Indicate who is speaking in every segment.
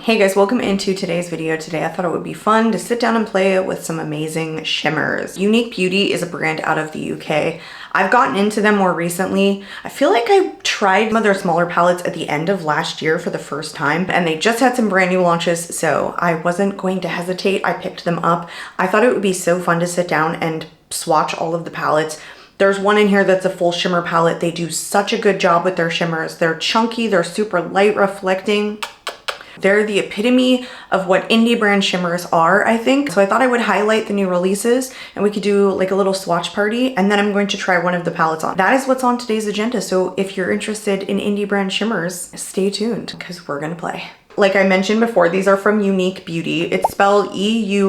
Speaker 1: Hey guys, welcome into today's video. Today I thought it would be fun to sit down and play with some amazing shimmers. Eunique Beauty is a brand out of the UK. I've gotten into them more recently. I feel like I tried some of their smaller palettes at the end of last year for the first time, and they just had some brand new launches, so I wasn't going to hesitate. I picked them up. I thought it would be so fun to sit down and swatch all of the palettes. There's one in here that's a full shimmer palette. They do such a good job with their shimmers. They're chunky, they're super light reflecting. They're the epitome of what indie brand shimmers are, I think. So I thought I would highlight the new releases and we could do like a little swatch party, and then I'm going to try one of the palettes on. That is what's on today's agenda. So if you're interested in indie brand shimmers, stay tuned because we're gonna play. Like I mentioned before, these are from Eunique Beauty. It's spelled E-U-N-I-Q-U-E,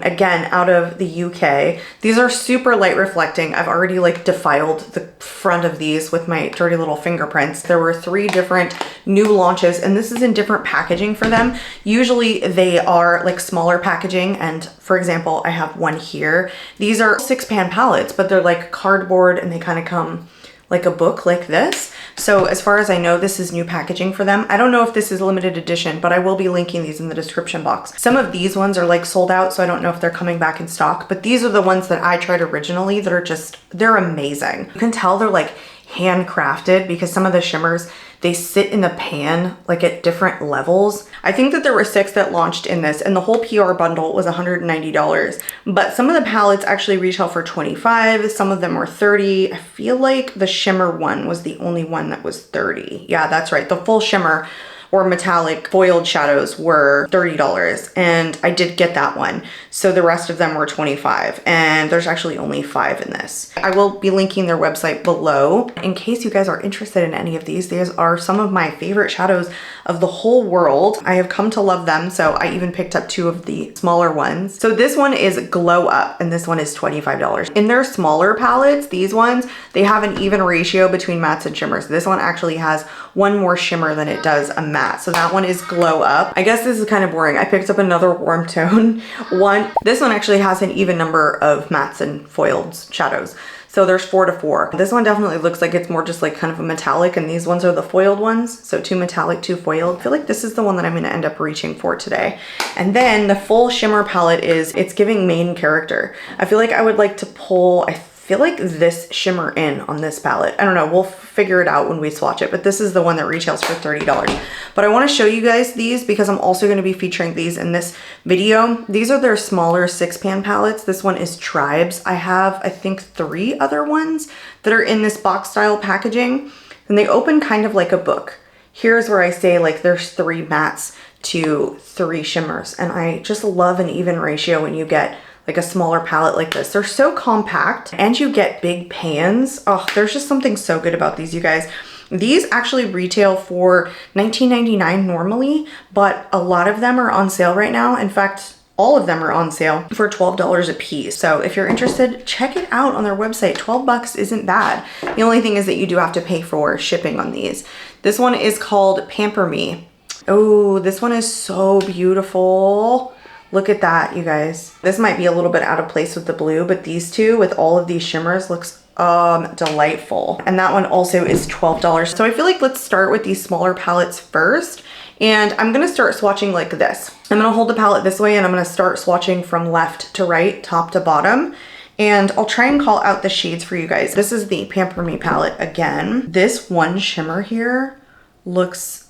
Speaker 1: again, out of the UK. These are super light reflecting. I've already like defiled the front of these with my dirty little fingerprints. There were 3 different new launches, and this is in different packaging for them. Usually they are like smaller packaging, and for example, I have one here. These are 6-pan palettes, but they're like cardboard and they kind of come like a book like this. So as far as I know, this is new packaging for them. I don't know if this is limited edition, but I will be linking these in the description box. Some of these ones are like sold out, so I don't know if they're coming back in stock, but these are the ones that I tried originally that are just, they're amazing. You can tell they're like handcrafted because some of the shimmers, they sit in the pan like at different levels. I think that there were 6 that launched in this, and the whole PR bundle was $190. But some of the palettes actually retail for $25. Some of them were $30. I feel like the shimmer one was the only one that was $30. Yeah, that's right. The full shimmer or metallic foiled shadows were $30, and I did get that one. So the rest of them were $25, and there's actually only 5 in this. I will be linking their website below in case you guys are interested in any of these. These are some of my favorite shadows of the whole world. I have come to love them, so I even picked up 2 of the smaller ones. So this one is Glow Up, and this one is $25. In their smaller palettes, these ones, they have an even ratio between mattes and shimmers. This one actually has one more shimmer than it does a matte. So that one is Glow Up. I guess this is kind of boring. I picked up another warm tone one. This one actually has an even number of mattes and foiled shadows. So there's 4 to 4. This one definitely looks like it's more just like kind of a metallic, and these ones are the foiled ones. So 2 metallic, 2 foiled. I feel like this is the one that I'm gonna end up reaching for today. And then the full shimmer palette it's giving main character. I feel like I would like to pull, I feel like this shimmer in on this palette. I don't know, we'll figure it out when we swatch it, but this is the one that retails for $30. But I wanna show you guys these because I'm also gonna be featuring these in this video. These are their smaller 6-pan palettes. This one is Tribes. I have, I think, 3 other ones that are in this box style packaging, and they open kind of like a book. Here's where I say like there's 3 mattes to 3 shimmers, and I just love an even ratio when you get like a smaller palette like this. They're so compact, and you get big pans. Oh, there's just something so good about these, you guys. These actually retail for $19.99 normally, but a lot of them are on sale right now. In fact, all of them are on sale for $12 a piece. So if you're interested, check it out on their website. 12 bucks isn't bad. The only thing is that you do have to pay for shipping on these. This one is called Pamper Me. Oh, this one is so beautiful. Look at that, you guys. This might be a little bit out of place with the blue, but these 2 with all of these shimmers looks delightful. And that one also is $12. So I feel like let's start with these smaller palettes first. And I'm gonna start swatching like this. I'm gonna hold the palette this way, and I'm gonna start swatching from left to right, top to bottom. And I'll try and call out the shades for you guys. This is the Pamper Me palette again. This one shimmer here looks,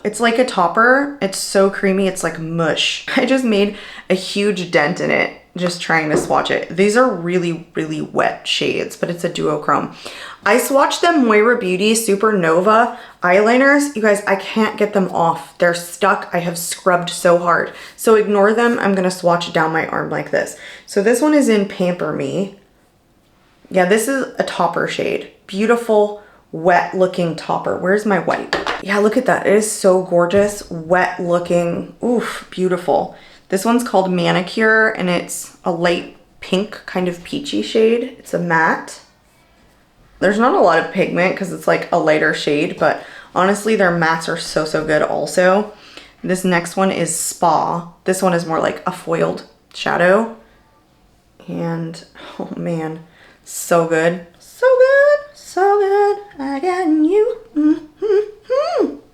Speaker 1: it's like a topper. It's so creamy, it's like mush. I just made a huge dent in it just trying to swatch it. These are really, really wet shades, but it's a duochrome. I swatched them Moira Beauty Supernova eyeliners. You guys, I can't get them off. They're stuck. I have scrubbed so hard. So ignore them. I'm gonna swatch down my arm like this. So this one is in Pamper Me. Yeah, this is a topper shade. Beautiful, wet looking topper. Where's my white? Yeah, look at that. It is so gorgeous, wet looking. Oof, beautiful. This one's called Manicure, and it's a light pink kind of peachy shade. It's a matte. There's not a lot of pigment because it's like a lighter shade, but honestly, their mattes are so, so good also. This next one is Spa. This one is more like a foiled shadow. And oh man, so good. So good, so good. I got you.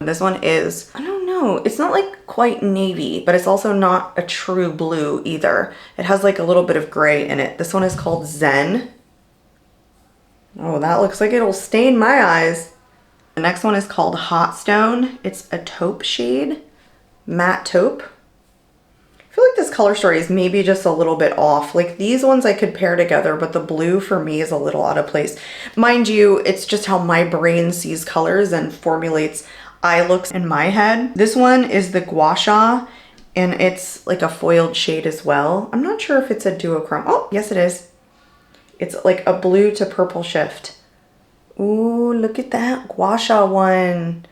Speaker 1: This one is, I don't know, it's not like quite navy, but it's also not a true blue either. It has like a little bit of gray in it. This one is called Zen. Oh, that looks like it'll stain my eyes. The next one is called Hot Stone. It's a taupe shade, matte taupe. I feel like this color story is maybe just a little bit off. Like these ones I could pair together, but the blue for me is a little out of place. Mind you, it's just how my brain sees colors and formulates eye looks in my head. This one is the Gua Sha, and it's like a foiled shade as well. I'm not sure if it's a duochrome. Oh, yes it is. It's like a blue to purple shift. Ooh, look at that Gua Sha one.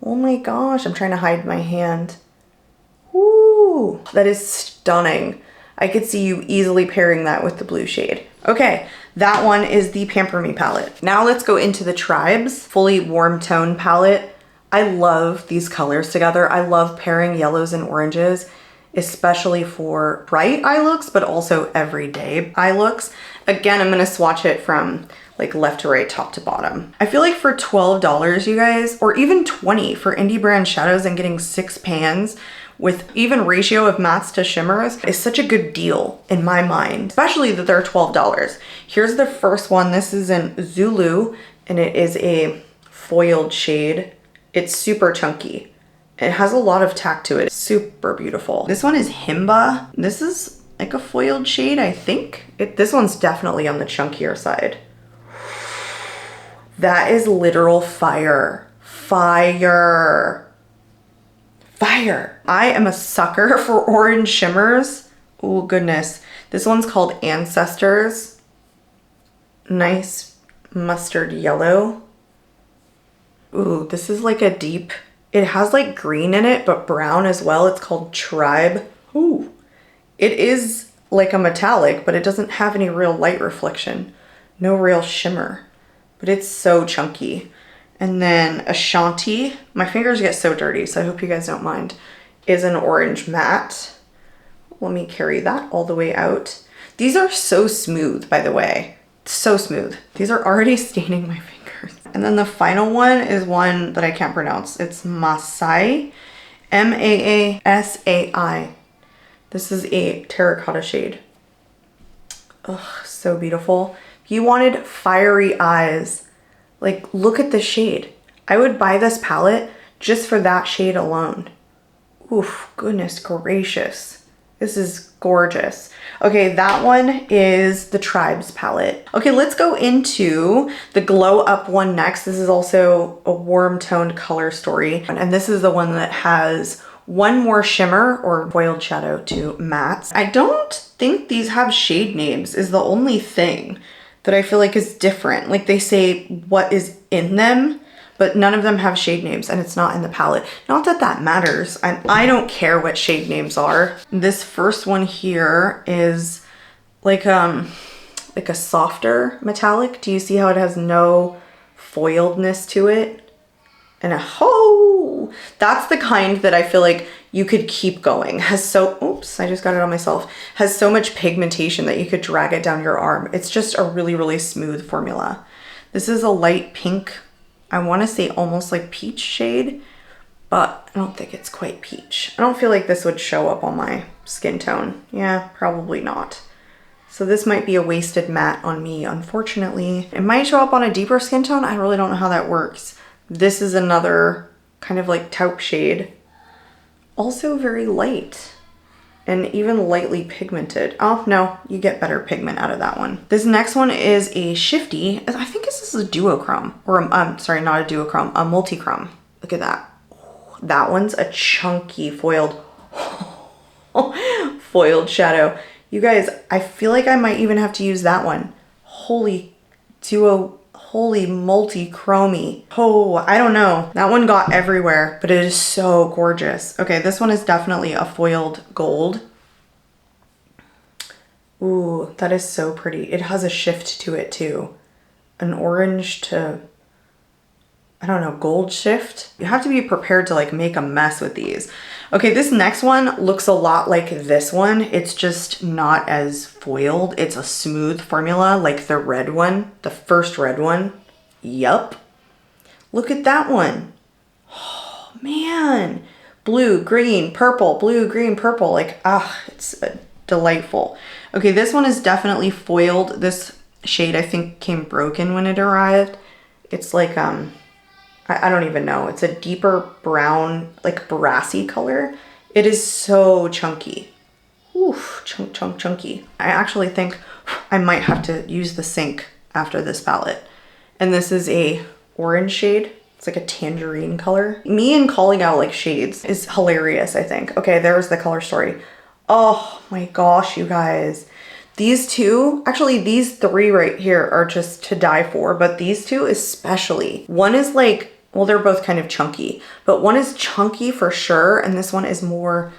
Speaker 1: Oh my gosh, I'm trying to hide my hand. Ooh, that is stunning. I could see you easily pairing that with the blue shade. Okay, that one is the Pamper Me palette. Now let's go into the Tribes fully warm tone palette. I love these colors together. I love pairing yellows and oranges, especially for bright eye looks, but also everyday eye looks. Again, I'm gonna swatch it from like left to right, top to bottom. I feel like for $12, you guys, or even 20 for indie brand shadows and getting 6 pans with even ratio of mattes to shimmers is such a good deal in my mind, especially that they're $12. Here's the first one. This is in Zulu, and it is a foiled shade. It's super chunky. It has a lot of tack to it. It's super beautiful. This one is Himba. This is like a foiled shade, I think. This one's definitely on the chunkier side. That is literal fire. Fire. Fire. I am a sucker for orange shimmers. Oh goodness. This one's called Ancestors. Nice mustard yellow. Ooh, this is like a deep, it has like green in it, but brown as well. It's called Tribe. Ooh. It is like a metallic, but it doesn't have any real light reflection. No real shimmer, but it's so chunky. And then Ashanti, my fingers get so dirty, so I hope you guys don't mind, is an orange matte. Let me carry that all the way out. These are so smooth, by the way. So smooth. These are already staining my fingers. And then the final one is one that I can't pronounce. It's Maasai, M-A-A-S-A-I. This is a terracotta shade. Ugh, so beautiful. If you wanted fiery eyes, like look at the shade. I would buy this palette just for that shade alone. Oof, goodness gracious. This is gorgeous. Okay, that one is the Tribes palette. Okay, let's go into the Glow Up one next. This is also a warm toned color story. And this is the one that has one more shimmer or foiled shadow to mattes. I don't think these have shade names is the only thing that I feel like is different. Like they say what is in them, but none of them have shade names and it's not in the palette. Not that that matters. I don't care what shade names are. This first one here is like a softer metallic. Do you see how it has no foiledness to it? And that's the kind that I feel like you could keep going. Oops, I just got it on myself. Has so much pigmentation that you could drag it down your arm. It's just a really, really smooth formula. This is a light pink, I want to say almost like peach shade, but I don't think it's quite peach. I don't feel like this would show up on my skin tone. Yeah, probably not. So this might be a wasted matte on me, unfortunately. It might show up on a deeper skin tone. I really don't know how that works. This is another kind of like taupe shade. Also very light and even lightly pigmented. Oh no, you get better pigment out of that one. This next one is a shifty. I think this is a duochrome, or sorry, not a duochrome, a multichrome. Look at that. That one's a chunky foiled shadow. You guys, I feel like I might even have to use that one. Holy multi-chromey. Oh, I don't know. That one got everywhere, but it is so gorgeous. Okay, this one is definitely a foiled gold. Ooh, that is so pretty. It has a shift to it too. An orange to, I don't know, gold shift. You have to be prepared to like make a mess with these. Okay, this next one looks a lot like this one. It's just not as foiled. It's a smooth formula like the red one, the first red one. Yup. Look at that one. Oh man. Blue, green, purple, blue, green, purple. Like, it's delightful. Okay, this one is definitely foiled. This shade I think came broken when it arrived. It's like, I don't even know. It's a deeper brown, like brassy color. It is so chunky. Oof, chunky. I actually think I might have to use the sink after this palette. And this is a orange shade. It's like a tangerine color. Me and calling out like shades is hilarious, I think. Okay, there's the color story. Oh my gosh, you guys. These two, actually these three right here are just to die for, but these two especially. One is like, well, they're both kind of chunky, but one is chunky for sure, and this one is more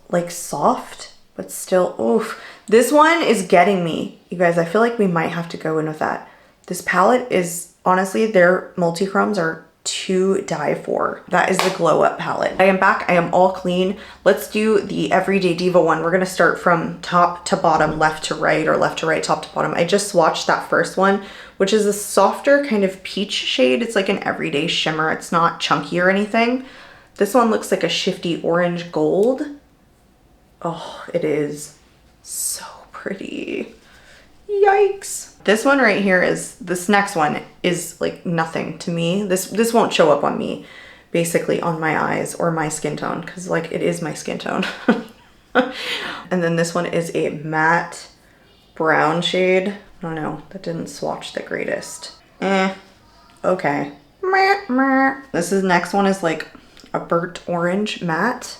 Speaker 1: like soft, but still, oof. This one is getting me. You guys, I feel like we might have to go in with that. This palette is, honestly, their multi-chromes are to die for. That is the Glow Up palette. I am back. I am all clean. Let's do the Everyday Diva one. We're going to start from top to bottom, left to right, or left to right, top to bottom. I just swatched that first one, which is a softer kind of peach shade. It's like an everyday shimmer. It's not chunky or anything. This one looks like a shifty orange gold. Oh, it is so pretty. Yikes. This one right here is, this next one is like nothing to me. This won't show up on me, basically on my eyes or my skin tone, because like it is my skin tone. And then this one is a matte brown shade. I don't know, that didn't swatch the greatest. Okay. This is, next one is like a burnt orange matte.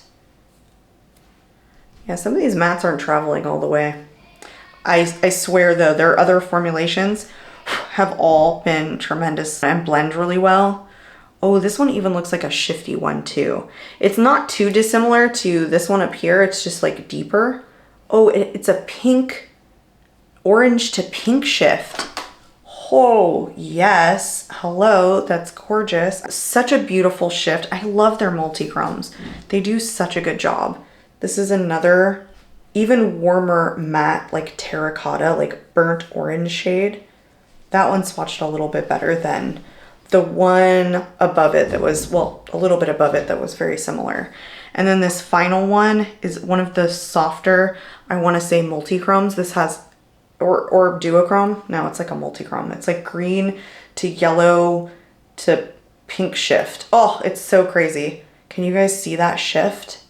Speaker 1: Yeah, some of these mattes aren't traveling all the way. I swear though, their other formulations have all been tremendous and blend really well. Oh, this one even looks like a shifty one too. It's not too dissimilar to this one up here. It's just like deeper. Oh, it's a pink, orange to pink shift. Oh, yes. Hello, that's gorgeous. Such a beautiful shift. I love their multi-chromes. They do such a good job. This is another even warmer matte, like terracotta, like burnt orange shade. That one swatched a little bit better than the one above it that was, well, a little bit above it that was very similar. And then this final one is one of the softer, I want to say multi-chromes. This has, or duochrome. No, it's like a multi-chrome. It's like green to yellow to pink shift. Oh, it's so crazy. Can you guys see that shift?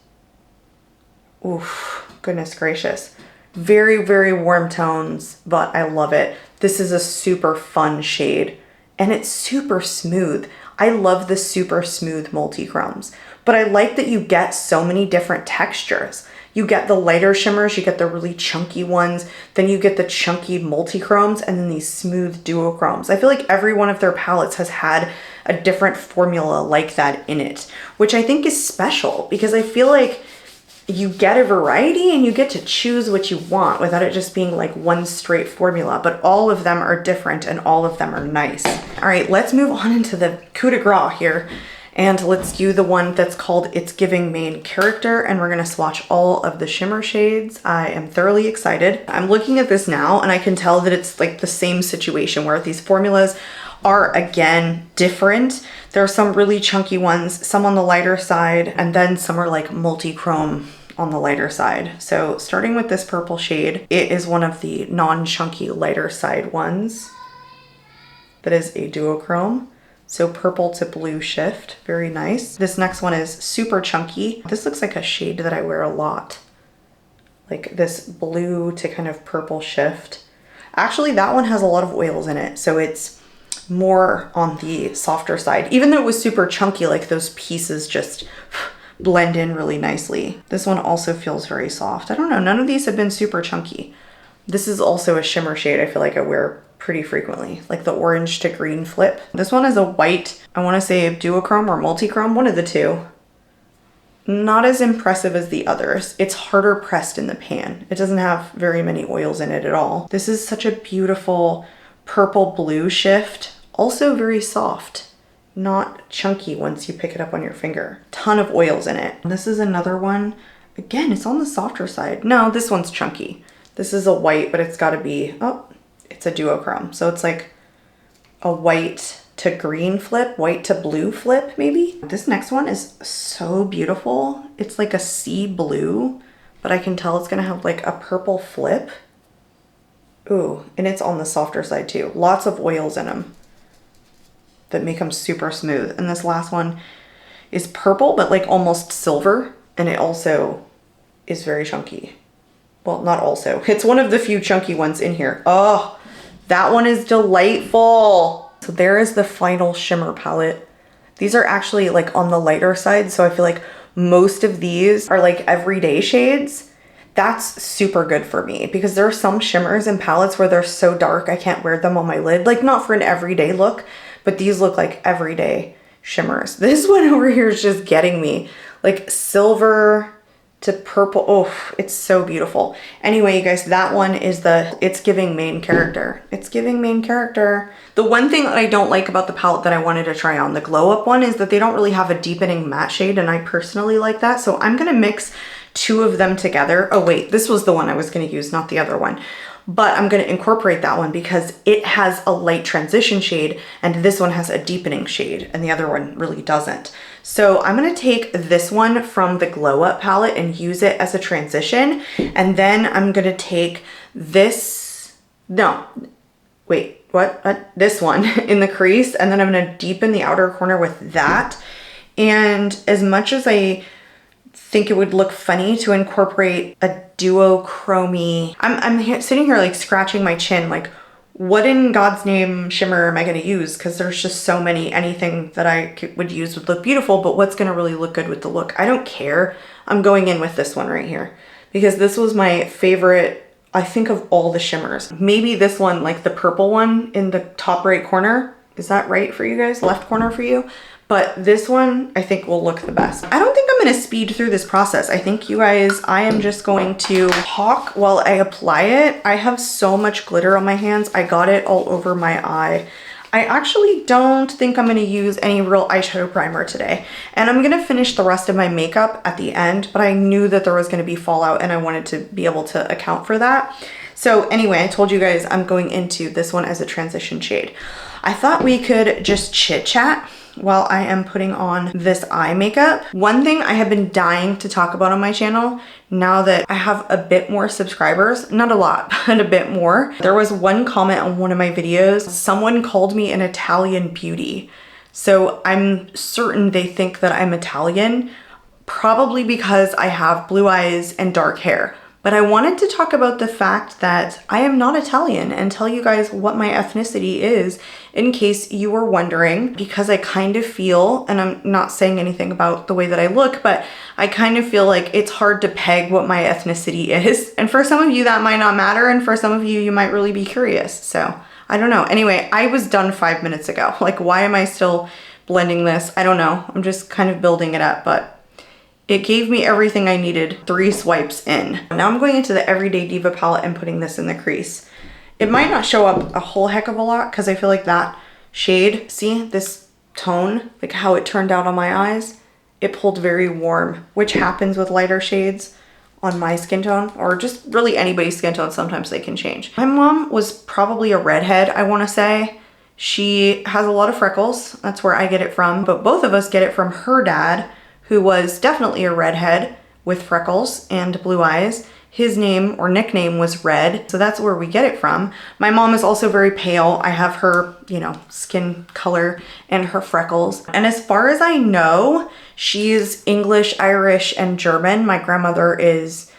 Speaker 1: Oof. Goodness gracious. Very, very warm tones, but I love it. This is a super fun shade and it's super smooth. I love the super smooth multi-chromes, but I like that you get so many different textures. You get the lighter shimmers, you get the really chunky ones, then you get the chunky multi-chromes, and then these smooth duochromes. I feel like every one of their palettes has had a different formula like that in it, which I think is special because I feel like you get a variety and you get to choose what you want without it just being like one straight formula, but all of them are different and all of them are nice. All right, let's move on into the coup de grace here. And let's do the one that's called It's Giving Main Character, and we're gonna swatch all of the shimmer shades. I am thoroughly excited. I'm looking at this now and I can tell that it's like the same situation where these formulas are again different. There are some really chunky ones, some on the lighter side, and then some are like multi-chrome on the lighter side. So starting with this purple shade, it is one of the non-chunky lighter side ones. That is a duochrome. So purple to blue shift, very nice. This next one is super chunky. This looks like a shade that I wear a lot. Like this blue to kind of purple shift. Actually, that one has a lot of oils in it, so it's more on the softer side. Even though it was super chunky, like those pieces just blend in really nicely. This one also feels very soft. I don't know, none of these have been super chunky. This is also a shimmer shade I feel like I wear pretty frequently, like the orange to green flip. This one is a white, I want to say duochrome or multi-chrome, one of the two. Not as impressive as the others. It's harder pressed in the pan. It doesn't have very many oils in it at all. This is such a beautiful purple blue shift. Also very soft, not chunky once you pick it up on your finger. Ton of oils in it. This is another one. Again, it's on the softer side. No, this one's chunky. This is a white, but it's gotta be, oh, it's a duochrome. So it's like a white to green flip, white to blue flip maybe. This next one is so beautiful. It's like a sea blue, but I can tell it's gonna have like a purple flip. Ooh, and it's on the softer side too. Lots of oils in them that make them super smooth. And this last one is purple, but like almost silver. And it also is very chunky. Well, not also. It's one of the few chunky ones in here. Oh, that one is delightful. So there is the final shimmer palette. These are actually like on the lighter side. So I feel like most of these are like everyday shades. That's super good for me because there are some shimmers and palettes where they're so dark I can't wear them on my lid. Like not for an everyday look, but these look like everyday shimmers. This one over here is just getting me. Like silver to purple. Oh, it's so beautiful. Anyway, you guys, that one is it's giving main character. It's giving main character. The one thing that I don't like about the palette that I wanted to try on, the Glow Up one, is that they don't really have a deepening matte shade, and I personally like that. So I'm gonna mix two of them together. Oh wait, this was the one I was gonna use, not the other one. But I'm gonna incorporate that one because it has a light transition shade and this one has a deepening shade and the other one really doesn't. So I'm gonna take this one from the Glow Up palette and use it as a transition. And then I'm gonna take this, no, wait, what? This one in the crease, and then I'm gonna deepen the outer corner with that. And as much as I think it would look funny to incorporate a duochrome, I'm sitting here like scratching my chin, like what in God's name shimmer am I going to use? Because there's just so many. Anything that I would use would look beautiful, but what's going to really look good with the look? I don't care. I'm going in with this one right here because this was my favorite, I think, of all the shimmers. Maybe this one, like the purple one in the top right corner. Is that right for you guys? Left corner for you? But this one I think will look the best. I don't think I'm gonna speed through this process. I think, you guys, I am just going to talk while I apply it. I have so much glitter on my hands. I got it all over my eye. I actually don't think I'm gonna use any real eyeshadow primer today. And I'm gonna finish the rest of my makeup at the end, but I knew that there was gonna be fallout and I wanted to be able to account for that. So anyway, I told you guys I'm going into this one as a transition shade. I thought we could just chit chat while I am putting on this eye makeup. One thing I have been dying to talk about on my channel now that I have a bit more subscribers, not a lot, but a bit more. There was one comment on one of my videos. Someone called me an Italian beauty. So I'm certain they think that I'm Italian, probably because I have blue eyes and dark hair. But I wanted to talk about the fact that I am not Italian and tell you guys what my ethnicity is in case you were wondering, because I kind of feel, and I'm not saying anything about the way that I look, but I kind of feel like it's hard to peg what my ethnicity is. And for some of you that might not matter, and for some of you, you might really be curious. So I don't know. Anyway, I was done 5 minutes ago. Like, why am I still blending this? I don't know. I'm just kind of building it up, but it gave me everything I needed 3 swipes in. Now I'm going into the Everyday Diva palette and putting this in the crease. It might not show up a whole heck of a lot because I feel like that shade, see this tone, like how it turned out on my eyes, it pulled very warm, which happens with lighter shades on my skin tone, or just really anybody's skin tone. Sometimes they can change. My mom was probably a redhead, I want to say. She has a lot of freckles. That's where I get it from, but both of us get it from her dad, who was definitely a redhead with freckles and blue eyes. His name or nickname was Red, so that's where we get it from. My mom is also very pale. I have her, you know, skin color and her freckles. And as far as I know, she's English, Irish, and German. My grandmother is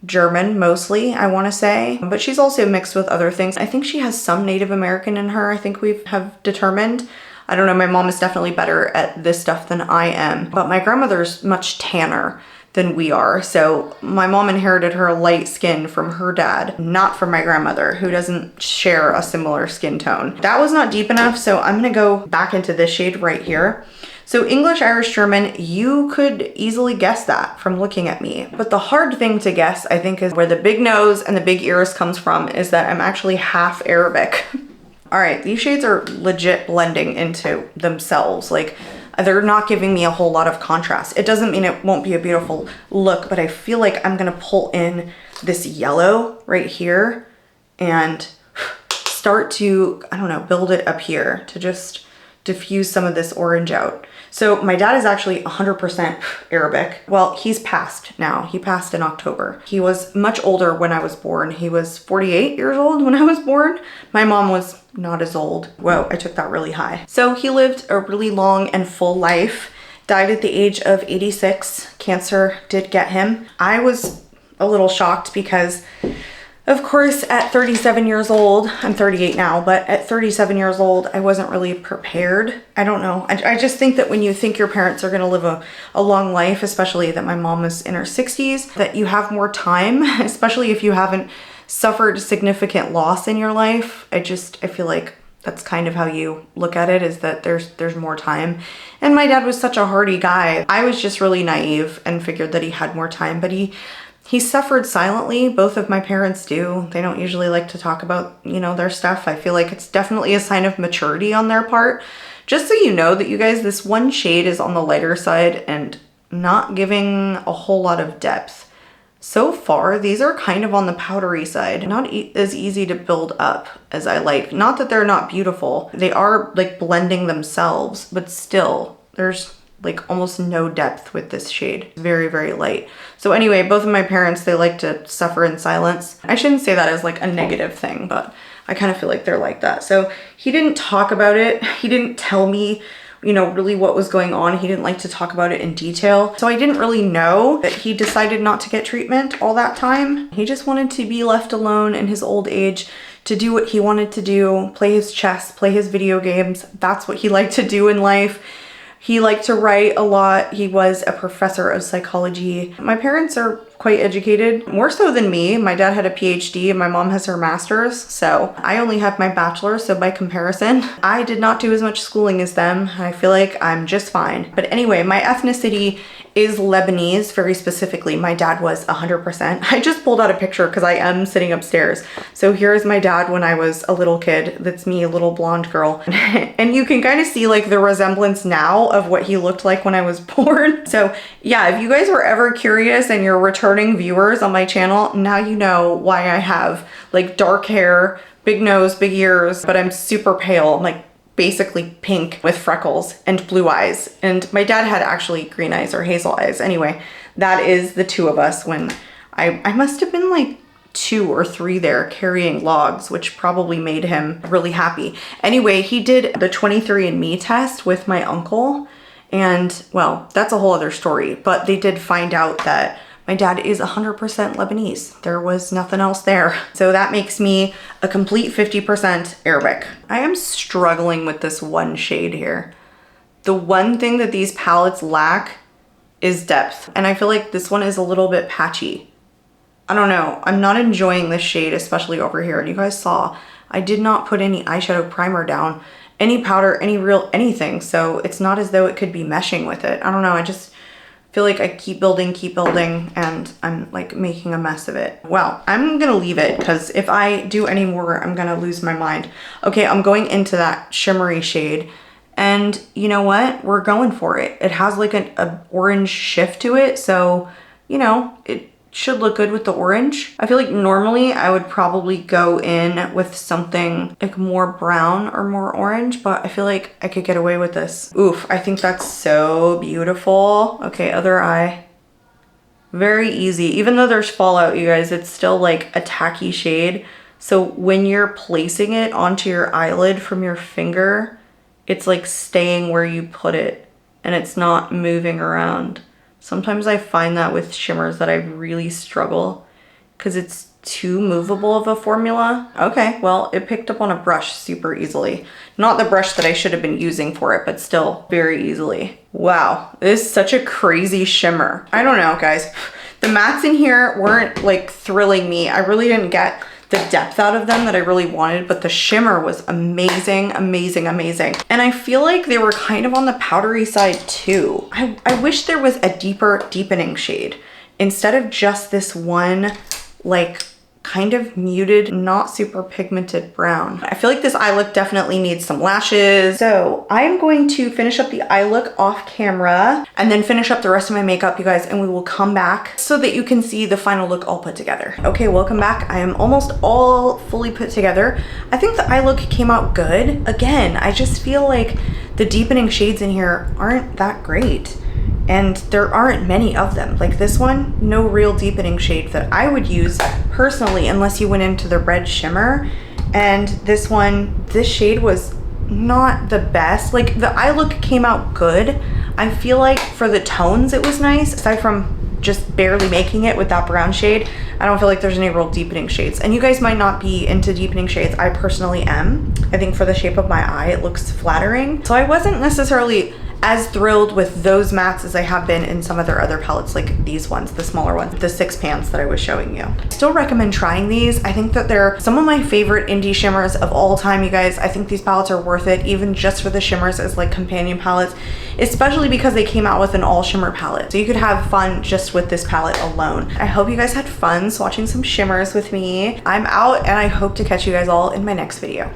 Speaker 1: German mostly, I want to say, but she's also mixed with other things. I think she has some Native American in her, I think we have determined. I don't know, my mom is definitely better at this stuff than I am, but my grandmother's much tanner than we are. So my mom inherited her light skin from her dad, not from my grandmother, who doesn't share a similar skin tone. That was not deep enough, so I'm gonna go back into this shade right here. So English, Irish, German, you could easily guess that from looking at me. But the hard thing to guess, I think, is where the big nose and the big ears comes from, is that I'm actually half Arabic. All right, these shades are legit blending into themselves. Like, they're not giving me a whole lot of contrast. It doesn't mean it won't be a beautiful look, but I feel like I'm gonna pull in this yellow right here and start to, I don't know, build it up here to just diffuse some of this orange out. So my dad is actually 100% Arabic. Well, he's passed now. He passed in October. He was much older when I was born. He was 48 years old when I was born. My mom was not as old. Whoa, I took that really high. So he lived a really long and full life, died at the age of 86. Cancer did get him. I was a little shocked because, of course, at 37 years old, I'm 38 now, but at 37 years old, I wasn't really prepared. I don't know. I just think that when you think your parents are gonna live a long life, especially that my mom was in her 60s, that you have more time, especially if you haven't suffered significant loss in your life. I feel like that's kind of how you look at it, is that there's more time. And my dad was such a hardy guy. I was just really naive and figured that he had more time, but he suffered silently. Both of my parents do. They don't usually like to talk about, you know, their stuff. I feel like it's definitely a sign of maturity on their part. Just so you know that you guys, this one shade is on the lighter side and not giving a whole lot of depth. So far, these are kind of on the powdery side, not as easy to build up as I like. Not that they're not beautiful. They are like blending themselves, but still, there's like almost no depth with this shade. Very, very light. So anyway, both of my parents, they like to suffer in silence. I shouldn't say that as like a negative thing, but I kind of feel like they're like that. So he didn't talk about it. He didn't tell me, you know, really what was going on. He didn't like to talk about it in detail. So I didn't really know that he decided not to get treatment all that time. He just wanted to be left alone in his old age to do what he wanted to do, play his chess, play his video games. That's what he liked to do in life. He liked to write a lot. He was a professor of psychology. My parents are quite educated, more so than me. My dad had a PhD and my mom has her master's. So I only have my bachelor's. So by comparison, I did not do as much schooling as them. I feel like I'm just fine. But anyway, my ethnicity is Lebanese, very specifically. My dad was 100%. I just pulled out a picture because I am sitting upstairs. So here's my dad when I was a little kid. That's me, a little blonde girl. And you can kind of see like the resemblance now of what he looked like when I was born. So yeah, if you guys were ever curious and you're returning viewers on my channel, now you know why I have like dark hair, big nose, big ears, but I'm super pale. I'm like basically pink with freckles and blue eyes. And my dad had actually green eyes or hazel eyes. Anyway, that is the two of us when I must have been like 2 or 3 there carrying logs, which probably made him really happy. Anyway, he did the 23andMe test with my uncle. And well, that's a whole other story, but they did find out that my dad is 100% Lebanese. There was nothing else there. So that makes me a complete 50% Arabic. I am struggling with this one shade here. The one thing that these palettes lack is depth. And I feel like this one is a little bit patchy. I don't know. I'm not enjoying this shade, especially over here. And you guys saw, I did not put any eyeshadow primer down, any powder, anything. So it's not as though it could be meshing with it. I don't know. I just feel like I keep building, and I'm like making a mess of it. Well, I'm gonna leave it because if I do any more, I'm gonna lose my mind. Okay, I'm going into that shimmery shade, and you know what? We're going for it. It has like an orange shift to it, so you know, it should look good with the orange. I feel like normally I would probably go in with something like more brown or more orange, but I feel like I could get away with this. Oof, I think that's so beautiful. Okay, other eye. Very easy. Even though there's fallout, you guys, it's still like a tacky shade. So when you're placing it onto your eyelid from your finger, it's like staying where you put it and it's not moving around. Sometimes I find that with shimmers that I really struggle because it's too movable of a formula. Okay, well, it picked up on a brush super easily. Not the brush that I should have been using for it, but still very easily. Wow, this is such a crazy shimmer. I don't know, guys. The mattes in here weren't like thrilling me. I really didn't get the depth out of them that I really wanted, but the shimmer was amazing, amazing, amazing. And I feel like they were kind of on the powdery side too. I wish there was a deeper deepening shade instead of just this one like kind of muted, not super pigmented brown. I feel like this eye look definitely needs some lashes. So I'm going to finish up the eye look off camera and then finish up the rest of my makeup, you guys, and we will come back so that you can see the final look all put together. Okay, welcome back. I am almost all fully put together. I think the eye look came out good. Again, I just feel like the deepening shades in here aren't that great. And there aren't many of them. Like this one, no real deepening shade that I would use personally unless you went into the red shimmer. And this one, this shade was not the best. Like the eye look came out good. I feel like for the tones it was nice, aside from just barely making it with that brown shade. I don't feel like there's any real deepening shades. And you guys might not be into deepening shades. I personally am. I think for the shape of my eye, it looks flattering. So I wasn't necessarily as thrilled with those mattes as I have been in some of their other palettes, like these ones, the smaller ones, the 6 pans that I was showing you. Still recommend trying these. I think that they're some of my favorite indie shimmers of all time, you guys. I think these palettes are worth it, even just for the shimmers as like companion palettes, especially because they came out with an all shimmer palette. So you could have fun just with this palette alone. I hope you guys had fun swatching some shimmers with me. I'm out and I hope to catch you guys all in my next video.